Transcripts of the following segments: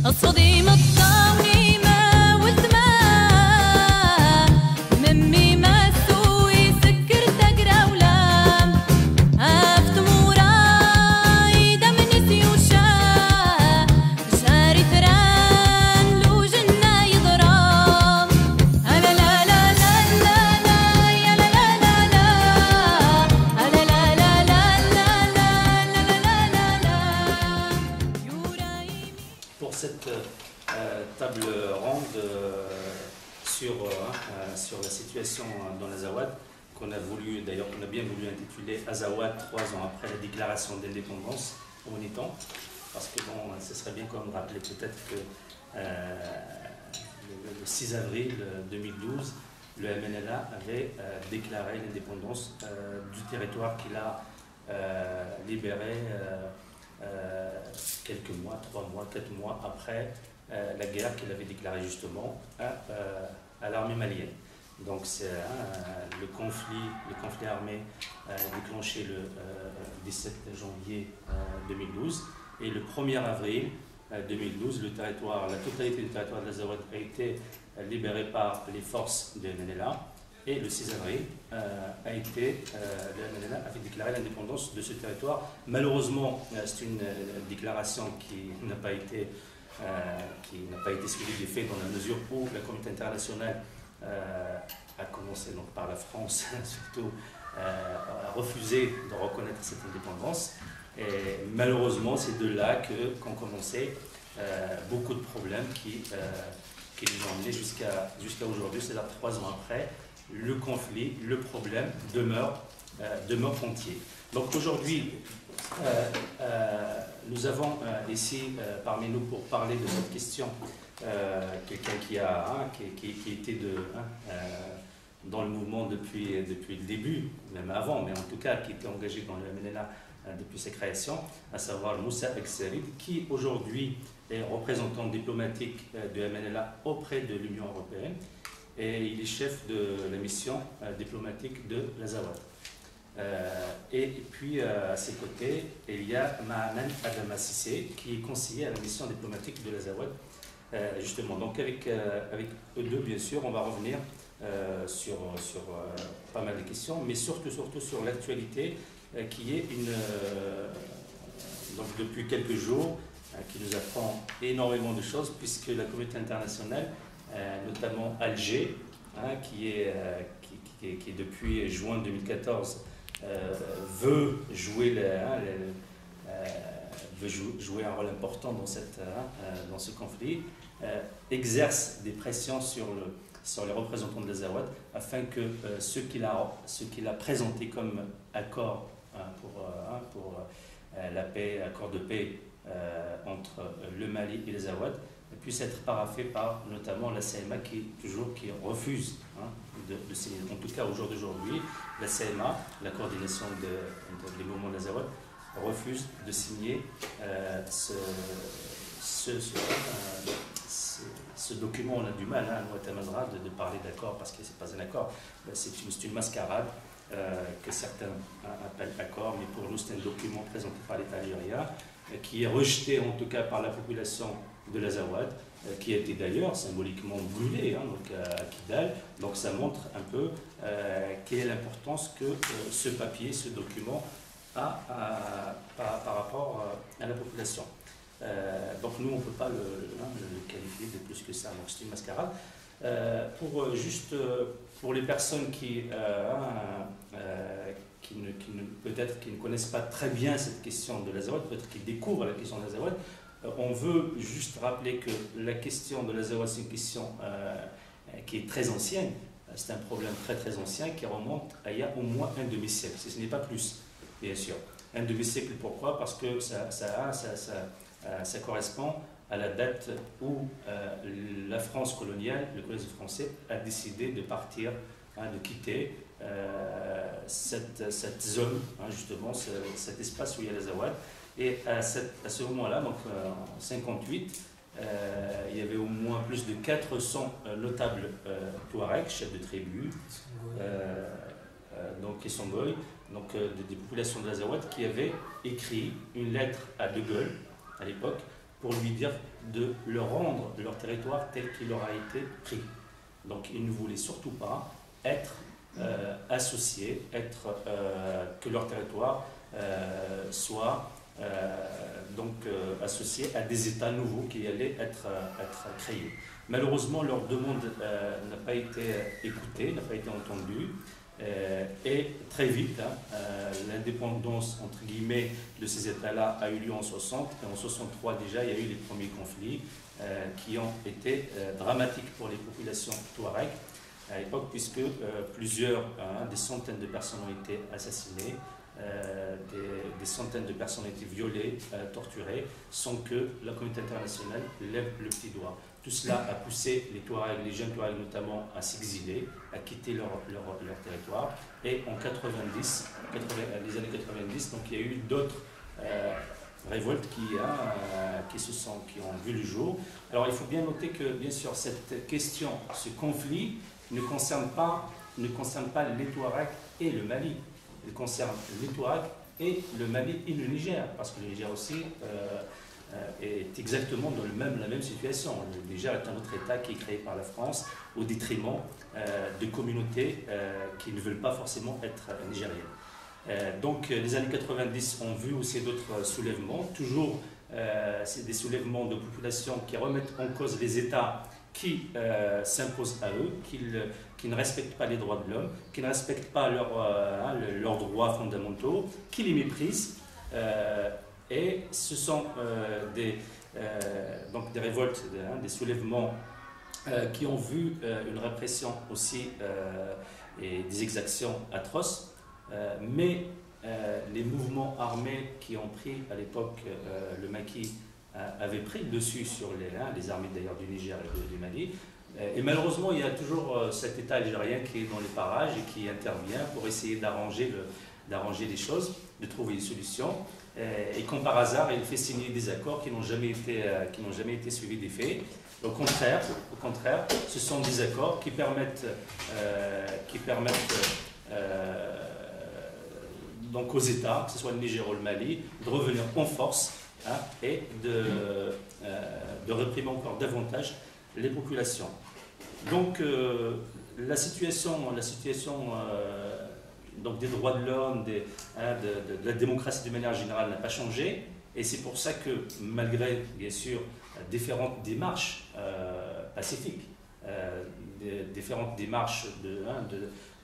الصديم الطاوني ما والتمام ممي ما سوي سكر تقرا ولام هفت موراي دم نسي وشا شاري ثران لو جنة يضرام ألا لا لا لا لا لا يا لا لا لا لا ألا لا لا لا لا لا لا لا لا يورايمي. Pour cette table ronde sur la situation dans l'Azawad, qu'on a voulu, d'ailleurs qu'on a bien voulu intituler Azawad 3 ans après la déclaration d'indépendance au Niton, parce que bon, ce serait bien quand même rappeler peut-être que le 6 avril 2012, le MNLA avait déclaré l'indépendance du territoire qu'il a libéré quelques mois, 3 mois, 4 mois après la guerre qu'il avait déclarée justement à l'armée malienne. Donc c'est le conflit armé déclenché le 17 janvier 2012 et le 1er avril 2012, la totalité du territoire de l'Azawad a été libérée par les forces de MNLA. Et le 6 avril, le MNLA avait déclaré l'indépendance de ce territoire. Malheureusement, c'est une déclaration qui n'a pas été suivie des faits dans la mesure où la communauté internationale, a commencé donc par la France surtout, a refusé de reconnaître cette indépendance. Et malheureusement, c'est de là qu'ont commencé beaucoup de problèmes qui nous ont amenés jusqu'à aujourd'hui, c'est-à-dire 3 ans après. Le conflit, le problème demeure entier. Donc aujourd'hui, nous avons ici parmi nous pour parler de cette question quelqu'un qui était dans le mouvement depuis le début, même avant, mais en tout cas qui était engagé dans le MNLA depuis sa création, à savoir Moussa Ekserid, qui aujourd'hui est représentant diplomatique de MNLA auprès de l'Union européenne. Et il est chef de la mission diplomatique de l'Azawad. Et puis à ses côtés, il y a Mahaman Adama Sissé, qui est conseiller à la mission diplomatique de l'Azawad. Justement, donc avec eux deux, bien sûr, on va revenir sur pas mal de questions, mais surtout sur l'actualité qui est donc depuis quelques jours, qui nous apprend énormément de choses, puisque la communauté internationale, notamment Alger, qui est depuis juin 2014, veut jouer un rôle important dans ce conflit, exerce des pressions sur les représentants de l'Azawad afin que ce qu'il a présenté comme accord pour la paix, accord de paix entre le Mali et l'Azawad, puisse être paraphé par notamment la CMA qui refuse de signer. En tout cas, au jour d'aujourd'hui, la CMA, la coordination des mouvements de l'Azawad, refuse de signer ce document. On a du mal, à Madra, de parler d'accord parce que ce n'est pas un accord. C'est une mascarade que certains appellent accord, mais pour nous, c'est un document présenté par l'État algérien qui est rejeté en tout cas par la population de l'Azawad, qui a été d'ailleurs symboliquement brûlé à Kidal. Donc ça montre un peu quelle est l'importance que ce papier, ce document a par rapport à la population. Donc nous, on ne peut pas le qualifier de plus que ça, donc c'est une mascarade. Pour les personnes qui peut-être qui ne connaissent pas très bien cette question de l'Azawad, peut-être qui découvrent la question de l'Azawad, on veut juste rappeler que la question de l'Azawad, c'est une question qui est très ancienne. C'est un problème très très ancien qui remonte à il y a au moins un demi-siècle, si ce n'est pas plus, bien sûr. Un demi-siècle, pourquoi? Parce que ça correspond à la date où la France coloniale, le colonialisme français, a décidé de partir, de quitter cette zone, justement, cet espace où il y a l'Azawad. Et à ce moment-là, donc en 1958, il y avait au moins plus de 400 notables Touaregs, chefs de tribu, donc Songoï, donc des populations de l'Azawad, qui avaient écrit une lettre à De Gaulle, à l'époque, pour lui dire de leur rendre leur territoire tel qu'il leur a été pris. Donc ils ne voulaient surtout pas être associés, que leur territoire soit associé à des États nouveaux qui allaient être créés. Malheureusement, leur demande n'a pas été écoutée, n'a pas été entendue. Et très vite, l'indépendance entre guillemets de ces États-là a eu lieu en 60, et en 63 déjà il y a eu les premiers conflits qui ont été dramatiques pour les populations touareg à l'époque, puisque des centaines de personnes ont été assassinées, des centaines de personnes ont été violées, torturées, sans que la communauté internationale lève le petit doigt. Tout cela a poussé les Touaregs, les jeunes Touaregs notamment, à s'exiler, à quitter leur territoire. Et en les années 90, donc il y a eu d'autres révoltes qui ont vu le jour. Alors il faut bien noter que, bien sûr, cette question, ce conflit, ne concerne pas les Touaregs et le Mali. Il concerne les Touaregs et le Mali et le Niger, parce que le Niger aussi est exactement dans la même situation. Le Niger est un autre État qui est créé par la France au détriment de communautés qui ne veulent pas forcément être nigériennes. Donc les années 90 ont vu aussi d'autres soulèvements, toujours c'est des soulèvements de populations qui remettent en cause les États qui s'imposent à eux, qui ne respectent pas les droits de l'homme, qui ne respectent pas leurs droits fondamentaux, qui les méprisent. Et ce sont des révoltes, des soulèvements qui ont vu une répression aussi et des exactions atroces. Mais les mouvements armés qui ont pris à l'époque le maquis avaient pris le dessus sur les armées d'ailleurs du Niger et du Mali. Et malheureusement, il y a toujours cet État algérien qui est dans les parages et qui intervient pour essayer d'arranger les choses, de trouver une solution. Et comme par hasard, il fait signer des accords qui n'ont jamais été suivis des faits. Au contraire, ce sont des accords qui permettent donc aux États, que ce soit le Niger ou le Mali, de revenir en force et de réprimer encore davantage les populations. Donc la situation donc des droits de l'homme, de la démocratie de manière générale n'a pas changé, et c'est pour ça que malgré bien sûr différentes démarches pacifiques, différentes démarches de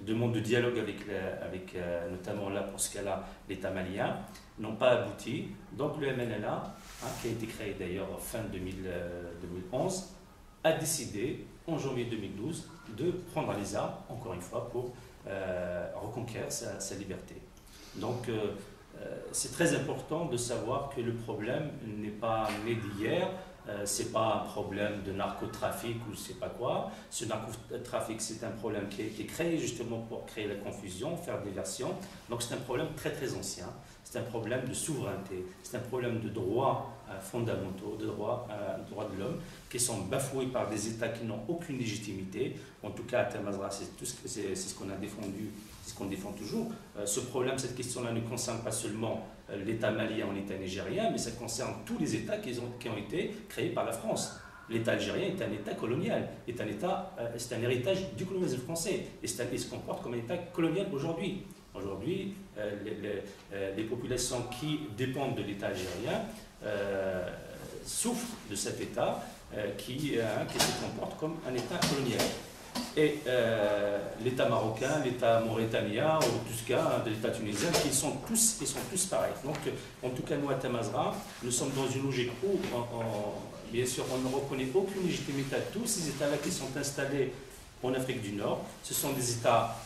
demande de dialogue avec notamment là pour ce cas-là l'État malien, n'ont pas abouti. Donc le MNLA, qui a été créé d'ailleurs fin 2011, a décidé en janvier 2012 de prendre les armes, encore une fois, pour reconquérir sa liberté. Donc c'est très important de savoir que le problème n'est pas né d'hier. C'est pas un problème de narcotrafic ou je sais pas quoi. Ce narcotrafic, c'est un problème qui a été créé justement pour créer la confusion, faire des versions. Donc c'est un problème très très ancien. C'est un problème de souveraineté. C'est un problème de droits fondamentaux, de droits de l'homme, qui sont bafoués par des États qui n'ont aucune légitimité. En tout cas, à Tamazra, c'est ce qu'on a défendu, c'est ce qu'on défend toujours. Ce problème, cette question-là ne concerne pas seulement l'État malien ou l'État nigérien, mais ça concerne tous les États qui ont été créés par la France. L'État algérien est un État colonial, c'est un héritage du colonialisme français, et il se comporte comme un État colonial aujourd'hui. Aujourd'hui, les populations qui dépendent de l'État algérien souffrent de cet État qui se comporte comme un État colonial. Et l'État marocain, l'État mauritanien, ou tout ce cas de l'État tunisien, ils sont tous pareils. Donc, en tout cas, nous à Tamazra, nous sommes dans une logique où, bien sûr, on ne reconnaît aucune légitimité à tous ces États-là qui sont installés en Afrique du Nord. Ce sont des États,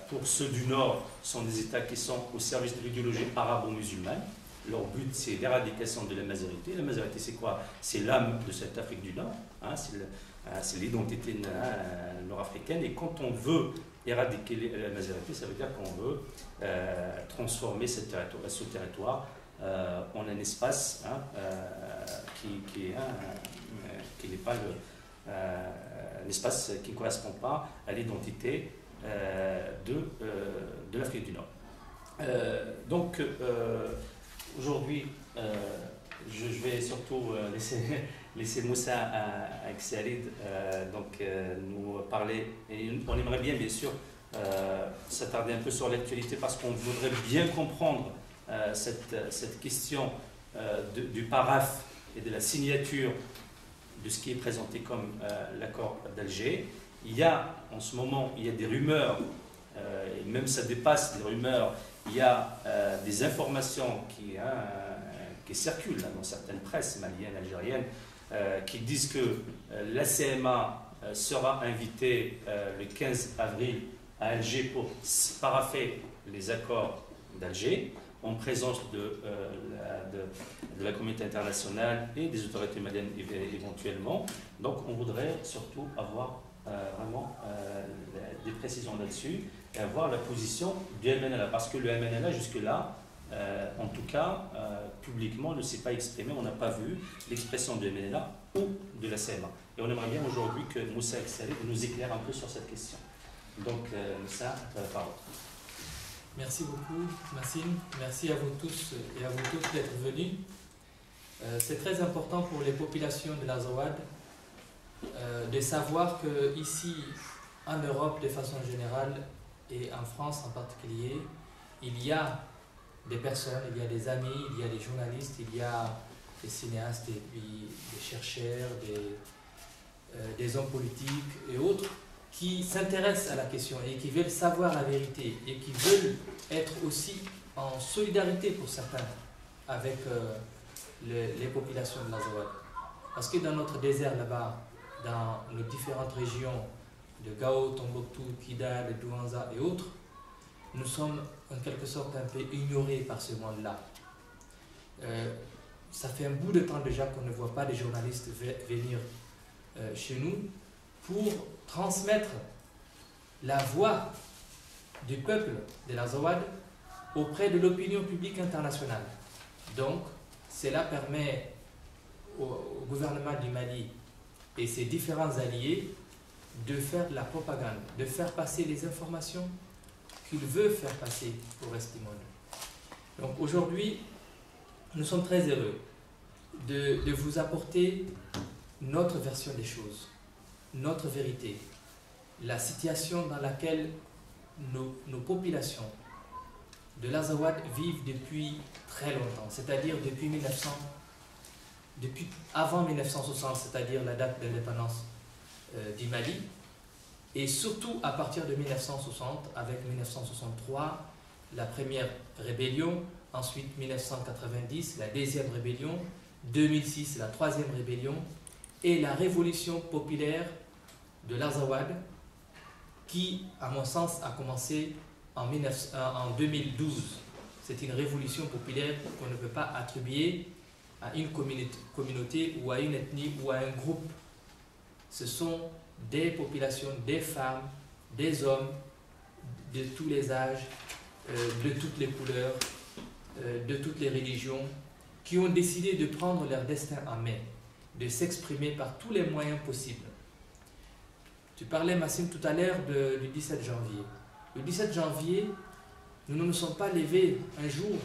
pour ceux du Nord, sont des États qui sont au service de l'idéologie arabo-musulmane. Leur but, c'est l'éradication de la majorité. La majorité, c'est quoi? C'est l'âme de cette Afrique du Nord. C'est l'identité nord-africaine. Et quand on veut éradiquer la majorité, ça veut dire qu'on veut transformer ce territoire en un espace qui n'est pas un espace qui ne correspond pas à l'identité de l'Afrique du Nord. Donc, aujourd'hui, je vais surtout laisser Moussa avec Salid nous parler. Et on aimerait bien sûr, s'attarder un peu sur l'actualité parce qu'on voudrait bien comprendre cette question du paraphe et de la signature de ce qui est présenté comme l'accord d'Alger. Il y a en ce moment des rumeurs, et même ça dépasse les rumeurs, il y a des informations qui circulent dans certaines presses maliennes, algériennes, qui disent que la CMA sera invitée le 15 avril à Alger pour parapher les accords d'Alger en présence de la communauté internationale et des autorités maliennes éventuellement. Donc on voudrait surtout avoir vraiment des précisions là-dessus et avoir la position du MNLA, parce que le MNLA jusque-là, en tout cas publiquement, ne s'est pas exprimé, on n'a pas vu l'expression du MNLA ou de la CMA. Et on aimerait bien aujourd'hui que Moussa Salid nous éclaire un peu sur cette question. Donc Moussa, la parole. Merci beaucoup, Massine. Merci à vous tous et à vous toutes d'être venus. C'est très important pour les populations de l'Azawad de savoir qu'ici, en Europe de façon générale et en France en particulier, il y a des personnes, il y a des amis, il y a des journalistes, il y a des cinéastes et puis des chercheurs, des hommes politiques et autres qui s'intéressent à la question et qui veulent savoir la vérité et qui veulent être aussi en solidarité pour certains avec les populations de l'Azawad. Parce que dans notre désert là-bas, dans nos différentes régions de Gao, Tombouctou, Kidal, Douanza et autres, nous sommes en quelque sorte un peu ignorés par ce monde-là. Ça fait un bout de temps déjà qu'on ne voit pas des journalistes venir chez nous pour transmettre la voix du peuple de l'Azawad auprès de l'opinion publique internationale. Donc, cela permet au gouvernement du Mali et ses différents alliés de faire de la propagande, de faire passer les informations qu'il veut faire passer au reste du monde. Donc aujourd'hui, nous sommes très heureux de vous apporter notre version des choses, notre vérité, la situation dans laquelle nos populations de l'Azawad vivent depuis très longtemps, c'est-à-dire depuis avant 1960, c'est-à-dire la date de l'indépendance du Mali, et surtout à partir de 1960, avec 1963, la première rébellion, ensuite 1990, la deuxième rébellion, 2006, la troisième rébellion, et la révolution populaire de l'Azawad, qui, à mon sens, a commencé en 2012. C'est une révolution populaire qu'on ne peut pas attribuer à une communauté ou à une ethnie ou à un groupe. Ce sont des populations, des femmes, des hommes, de tous les âges, de toutes les couleurs, de toutes les religions, qui ont décidé de prendre leur destin en main, de s'exprimer par tous les moyens possibles. Tu parlais, Massime, tout à l'heure du 17 janvier. Le 17 janvier, nous ne nous sommes pas levés un jour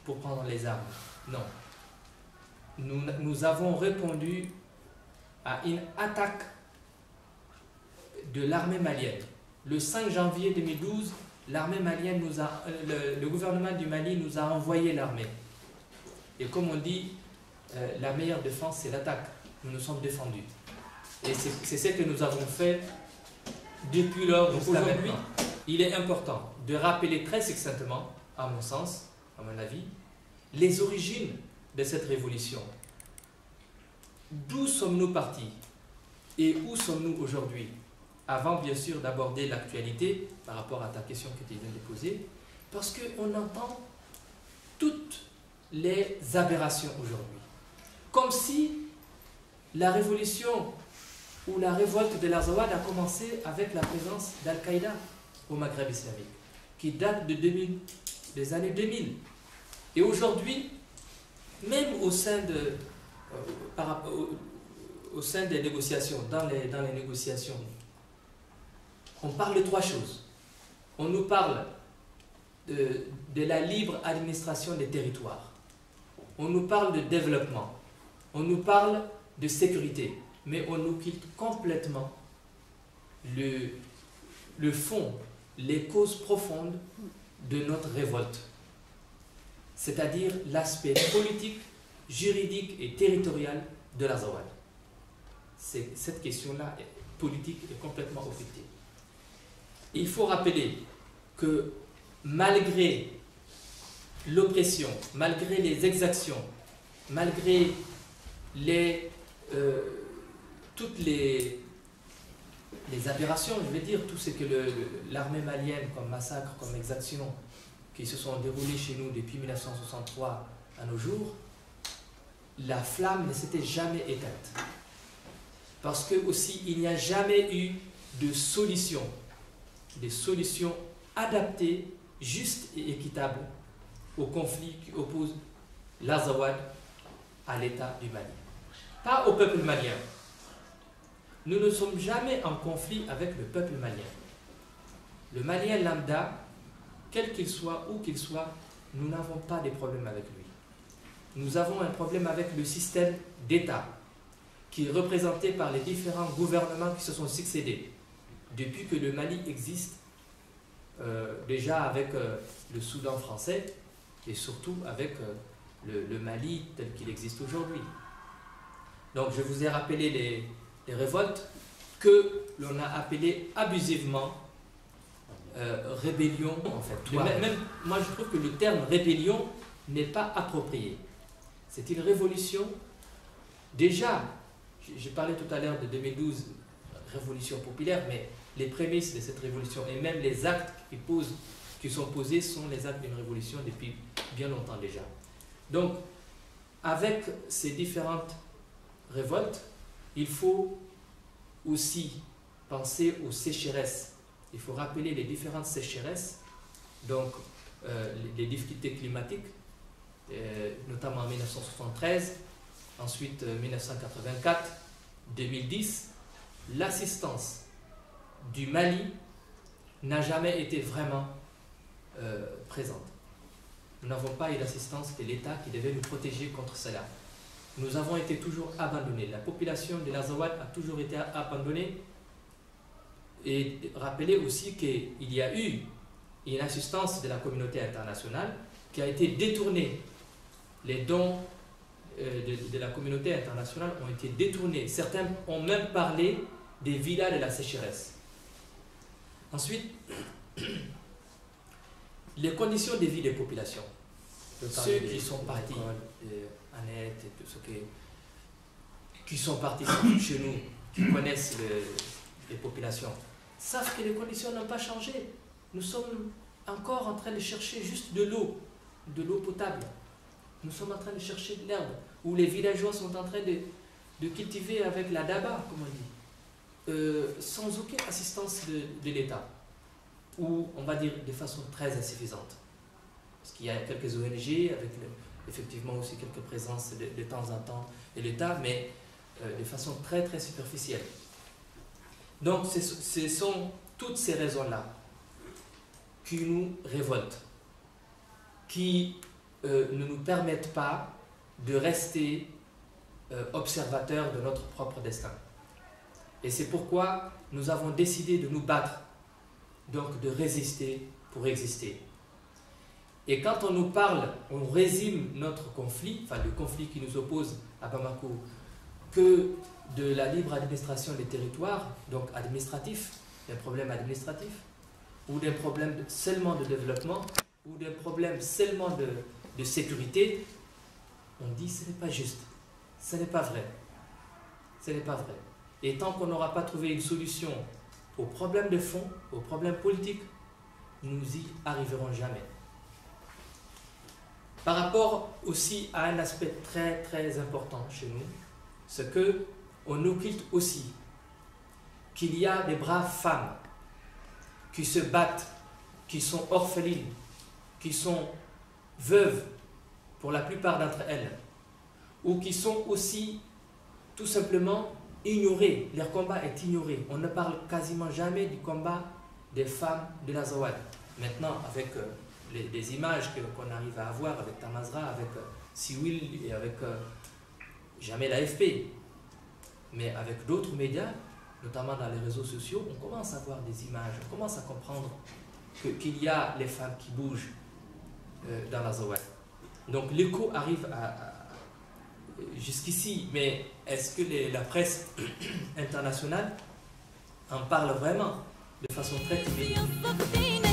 pour prendre les armes. Non. Nous avons répondu à une attaque de l'armée malienne. Le 5 janvier 2012, l'armée malienne le gouvernement du Mali nous a envoyé l'armée. Et comme on dit, la meilleure défense, c'est l'attaque. Nous nous sommes défendus. Et c'est ce que nous avons fait depuis lors jusqu'à maintenant. Il est important de rappeler très succinctement, à mon sens, à mon avis, les origines de cette révolution. D'où sommes-nous partis et où sommes-nous aujourd'hui? Avant, bien sûr, d'aborder l'actualité par rapport à ta question que tu viens de poser, parce qu'on entend toutes les aberrations aujourd'hui. Comme si la révolution ou la révolte de l'Azawad a commencé avec la présence d'Al-Qaïda au Maghreb islamique, qui date des années 2000. Et aujourd'hui, même au sein des négociations, dans les négociations, on parle de trois choses. On nous parle de la libre administration des territoires. on nous parle de développement, on nous parle de sécurité, mais on nous quitte complètement le fond, les causes profondes de notre révolte, c'est-à-dire l'aspect politique, juridique et territorial de l'Azawad. Cette question-là, politique, est complètement occultée. Il faut rappeler que malgré l'oppression, malgré les exactions, malgré toutes les aberrations, je vais dire, tout ce que l'armée malienne, comme massacre, comme exactions, qui se sont déroulées chez nous depuis 1963 à nos jours, la flamme ne s'était jamais éteinte. Parce que aussi, il n'y a jamais eu de solution, des solutions adaptées, justes et équitables au conflit qui oppose l'Azawad à l'État du Mali. Pas au peuple malien. Nous ne sommes jamais en conflit avec le peuple malien. Le Malien lambda, quel qu'il soit, où qu'il soit, nous n'avons pas de problème avec lui. Nous avons un problème avec le système d'État, qui est représenté par les différents gouvernements qui se sont succédés depuis que le Mali existe, déjà avec le Soudan français et surtout avec le Mali tel qu'il existe aujourd'hui. Donc je vous ai rappelé les révoltes que l'on a appelées abusivement rébellion en fait. Même, moi je trouve que le terme rébellion n'est pas approprié. C'est une révolution. Déjà, j'ai parlé tout à l'heure de 2012, révolution populaire, mais les prémices de cette révolution et même les actes qui sont posés sont les actes d'une révolution depuis bien longtemps déjà. Donc, avec ces différentes révoltes, il faut aussi penser aux sécheresses. Il faut rappeler les différentes sécheresses, donc les difficultés climatiques, notamment en 1973, ensuite 1984, 2010, l'assistance du Mali n'a jamais été vraiment présente. Nous n'avons pas eu l'assistance de l'État qui devait nous protéger contre cela. Nous avons été toujours abandonnés. La population de l'Azawad a toujours été abandonnée. Et rappelez aussi qu'il y a eu une assistance de la communauté internationale qui a été détournée. Les dons de la communauté internationale ont été détournés. Certains ont même parlé des villas de la sécheresse. Ensuite, les conditions de vie des populations. Ceux qui sont partis, Annette et tout ce qui sont partis chez nous, qui connaissent les populations, savent que les conditions n'ont pas changé. Nous sommes encore en train de chercher juste de l'eau potable. Nous sommes en train de chercher de l'herbe, où les villageois sont en train de cultiver avec la daba, comme on dit, sans aucune assistance de l'État, ou on va dire de façon très insuffisante. Parce qu'il y a quelques ONG, avec effectivement aussi quelques présences de temps en temps de l'État, mais de façon très très superficielle. Donc ce sont toutes ces raisons-là qui nous révoltent, qui ne nous permettent pas de rester observateurs de notre propre destin. Et c'est pourquoi nous avons décidé de nous battre, donc de résister pour exister. Et quand on nous parle, on résume notre conflit, enfin le conflit qui nous oppose à Bamako, que de la libre administration des territoires, donc administratif, des problèmes administratifs, ou des problèmes seulement de développement, ou des problèmes seulement de sécurité, on dit ce n'est pas juste, ce n'est pas vrai. Ce n'est pas vrai. Et tant qu'on n'aura pas trouvé une solution aux problèmes de fond, aux problèmes politiques, nous y arriverons jamais. Par rapport aussi à un aspect très très important chez nous, c'est que on occulte aussi qu'il y a des braves femmes qui se battent, qui sont orphelines, qui sont veuves pour la plupart d'entre elles, ou qui sont aussi tout simplement ignorées. Leur combat est ignoré. On ne parle quasiment jamais du combat des femmes de l'Azawad. Maintenant, avec les images qu'on arrive à avoir avec Tamazra, avec Siwil et avec jamais l'AFP, mais avec d'autres médias, notamment dans les réseaux sociaux, on commence à voir des images, on commence à comprendre qu'il y a les femmes qui bougent dans la Zawal. Donc l'écho arrive jusqu'ici, mais est-ce que la presse internationale en parle vraiment de façon très timide?